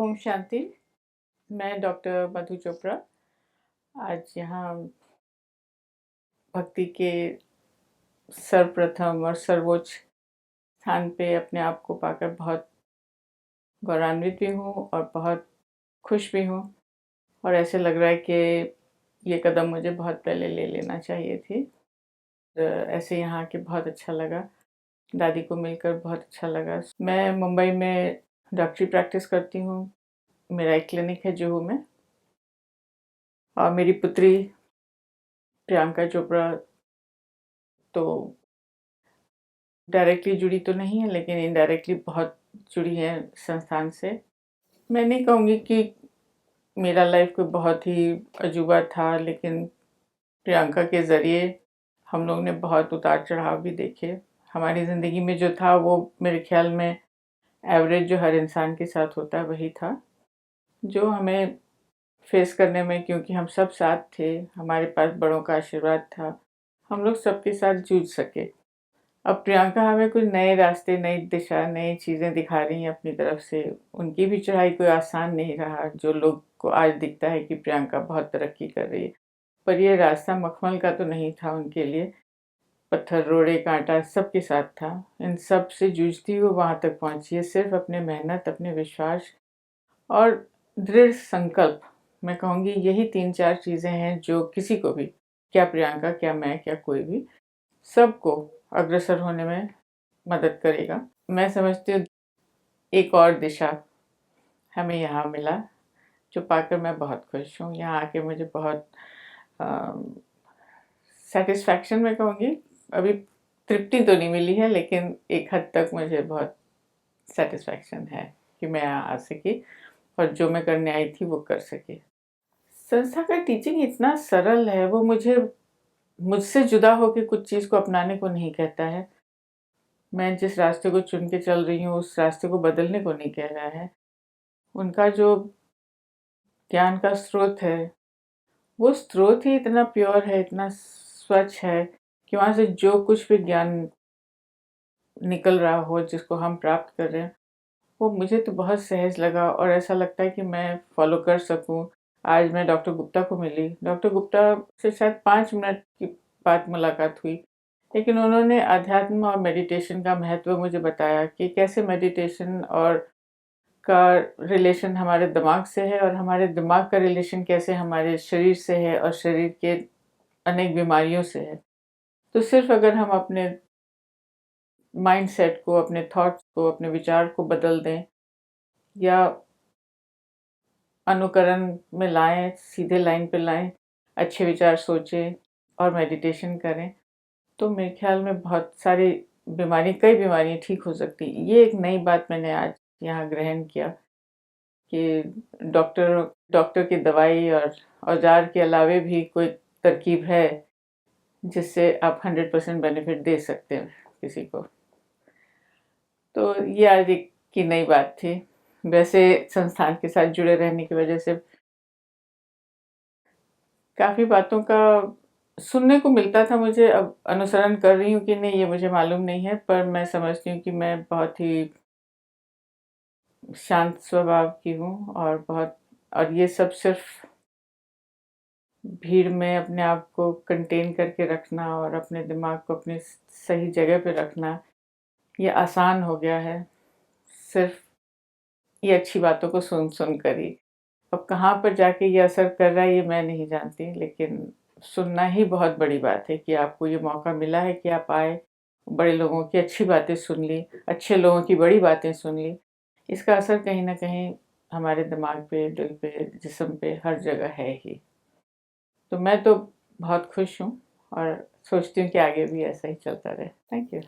ओम शांति। मैं डॉक्टर मधु चोपड़ा आज यहाँ भक्ति के सर्वप्रथम और सर्वोच्च स्थान पे अपने आप को पाकर बहुत गौरवान्वित भी हूँ और बहुत खुश भी हूँ और ऐसे लग रहा है कि ये कदम मुझे बहुत पहले ले लेना चाहिए थी। ऐसे यहाँ के बहुत अच्छा लगा, दादी को मिलकर बहुत अच्छा लगा। मैं मुंबई में डॉक्टरी प्रैक्टिस करती हूँ। मेरा एक क्लिनिक है जुहू में और मेरी पुत्री प्रियंका चोपड़ा तो डायरेक्टली जुड़ी तो नहीं है लेकिन इनडायरेक्टली बहुत जुड़ी है संस्थान से। मैं नहीं कहूँगी कि मेरा लाइफ कोई बहुत ही अजूबा था, लेकिन प्रियंका के ज़रिए हम लोग ने बहुत उतार चढ़ाव भी देखे। हमारी ज़िंदगी में जो था वो मेरे ख्याल में एवरेज जो हर इंसान के साथ होता है वही था, जो हमें फेस करने में, क्योंकि हम सब साथ थे, हमारे पास बड़ों का आशीर्वाद था, हम लोग सबके साथ जूझ सके। अब प्रियंका हमें कुछ नए रास्ते, नई दिशा, नई चीज़ें दिखा रही हैं अपनी तरफ से। उनकी भी चढ़ाई कोई आसान नहीं रहा। जो लोग को आज दिखता है कि प्रियंका बहुत तरक्की कर रही है, पर ये रास्ता मखमल का तो नहीं था उनके लिए। पत्थर, रोड़े, कांटा सबके साथ था। इन सब से जूझती हुई वहाँ तक पहुँची है, सिर्फ अपने मेहनत, अपने विश्वास और दृढ़ संकल्प। मैं कहूँगी यही 3-4 चीज़ें हैं जो किसी को भी, क्या प्रियंका, क्या मैं, क्या कोई भी, सबको अग्रसर होने में मदद करेगा। मैं समझती हूँ एक और दिशा हमें यहाँ मिला, जो पाकर मैं बहुत खुश हूँ। यहाँ आके मुझे बहुत सेटिस्फैक्शन, मैं कहूँगी, अभी तृप्ति तो नहीं मिली है, लेकिन एक हद तक मुझे बहुत सेटिस्फैक्शन है कि मैं यहाँ आ सकी और जो मैं करने आई थी वो कर सकी। संस्था का टीचिंग इतना सरल है, वो मुझसे जुदा होकर कुछ चीज़ को अपनाने को नहीं कहता है। मैं जिस रास्ते को चुन के चल रही हूँ उस रास्ते को बदलने को नहीं कह रहा है। उनका जो ज्ञान का स्रोत है, वो स्रोत ही इतना प्योर है, इतना स्वच्छ है कि वहाँ से जो कुछ भी ज्ञान निकल रहा हो, जिसको हम प्राप्त कर रहे हैं, वो मुझे तो बहुत सहज लगा और ऐसा लगता है कि मैं फॉलो कर सकूँ। आज मैं डॉक्टर गुप्ता को मिली। डॉक्टर गुप्ता से शायद 5 मिनट की बात मुलाकात हुई, लेकिन उन्होंने अध्यात्म और मेडिटेशन का महत्व मुझे बताया कि कैसे मेडिटेशन और का रिलेशन हमारे दिमाग से है और हमारे दिमाग का रिलेशन कैसे हमारे शरीर से है और शरीर के अनेक बीमारियों से है। तो सिर्फ अगर हम अपने माइंडसेट को, अपने थॉट्स को, अपने विचार को बदल दें या अनुकरण में लाएं, सीधे लाइन पे लाएं, अच्छे विचार सोचें और मेडिटेशन करें, तो मेरे ख्याल में बहुत सारी कई बीमारियां ठीक हो सकती। ये एक नई बात मैंने आज यहाँ ग्रहण किया कि डॉक्टर की दवाई और औजार के अलावे भी कोई तरकीब है जिससे आप 100% बेनिफिट दे सकते हैं किसी को। तो ये आज एक की नई बात थी। वैसे संस्थान के साथ जुड़े रहने की वजह से काफ़ी बातों का सुनने को मिलता था मुझे। अब अनुसरण कर रही हूँ कि नहीं ये मुझे मालूम नहीं है, पर मैं समझती हूँ कि मैं बहुत ही शांत स्वभाव की हूँ और ये सब सिर्फ भीड़ में अपने आप को कंटेन करके रखना और अपने दिमाग को अपनी सही जगह पे रखना, ये आसान हो गया है सिर्फ ये अच्छी बातों को सुन सुन कर ही। अब कहाँ पर जाके ये असर कर रहा है ये मैं नहीं जानती, लेकिन सुनना ही बहुत बड़ी बात है कि आपको ये मौका मिला है कि आप आए, बड़े लोगों की अच्छी बातें सुन ली, अच्छे लोगों की बड़ी बातें सुन ली। इसका असर कहीं न कहीं हमारे दिमाग पे, दिल पे, जिस्म पे, हर जगह है ही। तो मैं तो बहुत खुश हूँ और सोचती हूँ कि आगे भी ऐसा ही चलता रहे। Thank you.